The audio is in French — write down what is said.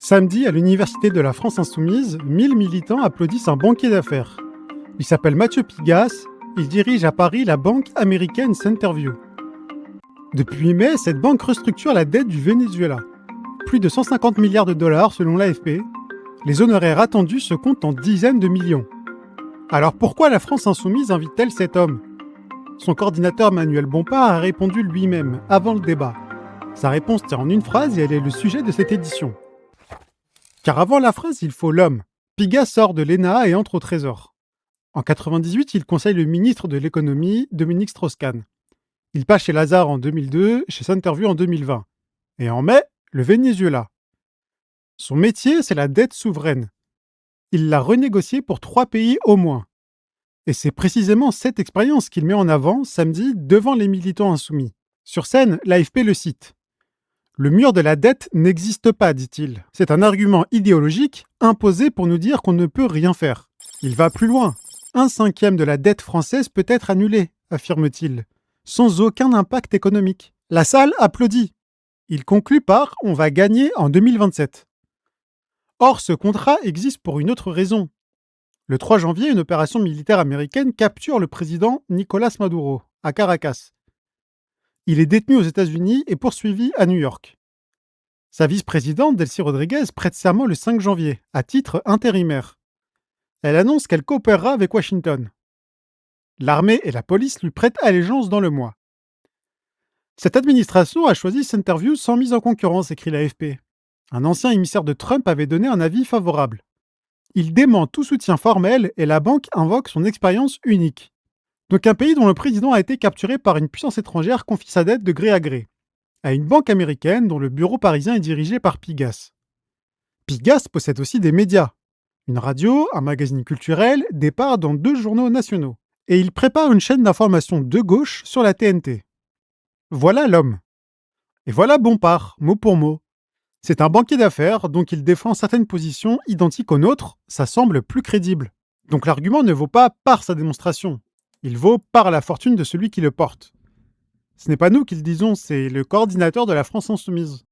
Samedi, à l'université de la France Insoumise, 1000 militants applaudissent un banquier d'affaires. Il s'appelle Mathieu Pigasse, il dirige à Paris la banque américaine Centerview. Depuis mai, cette banque restructure la dette du Venezuela. Plus de 150 milliards de dollars selon l'AFP. Les honoraires attendus se comptent en dizaines de millions. Alors pourquoi la France Insoumise invite-t-elle cet homme? Son coordinateur Manuel Bompard a répondu lui-même, avant le débat. Sa réponse tient en une phrase et elle est le sujet de cette édition. Car avant la phrase, il faut l'homme. Pigasse sort de l'ENA et entre au Trésor. En 98, il conseille le ministre de l'économie, Dominique Strauss-Kahn. Il passe chez Lazare en 2002, chez Centerview en 2020. Et en mai, le Venezuela. Son métier, c'est la dette souveraine. Il l'a renégociée pour 3 pays au moins. Et c'est précisément cette expérience qu'il met en avant samedi devant les militants insoumis. Sur scène, l'AFP le cite. Le mur de la dette n'existe pas, dit-il. C'est un argument idéologique imposé pour nous dire qu'on ne peut rien faire. Il va plus loin. 1/5 de la dette française peut être annulée, affirme-t-il, sans aucun impact économique. La salle applaudit. Il conclut par « On va gagner en 2027 ». Or, ce contrat existe pour une autre raison. Le 3 janvier, une opération militaire américaine capture le président Nicolás Maduro, à Caracas. Il est détenu aux États-Unis et poursuivi à New York. Sa vice-présidente, Delcy Rodriguez, prête serment le 5 janvier, à titre intérimaire. Elle annonce qu'elle coopérera avec Washington. L'armée et la police lui prêtent allégeance dans le mois. Cette administration a choisi Centerview sans mise en concurrence, écrit l'AFP. Un ancien émissaire de Trump avait donné un avis favorable. Il dément tout soutien formel et la banque invoque son expérience unique. Donc un pays dont le président a été capturé par une puissance étrangère confie sa dette de gré à gré à une banque américaine dont le bureau parisien est dirigé par Pigasse. Pigasse possède aussi des médias. Une radio, un magazine culturel, des parts dans 2 journaux nationaux. Et il prépare une chaîne d'information de gauche sur la TNT. Voilà l'homme. Et voilà Bompard, mot pour mot. C'est un banquier d'affaires, donc il défend certaines positions identiques aux nôtres, ça semble plus crédible. Donc l'argument ne vaut pas par sa démonstration, il vaut par la fortune de celui qui le porte. Ce n'est pas nous qui le disons, c'est le coordinateur de la France Insoumise.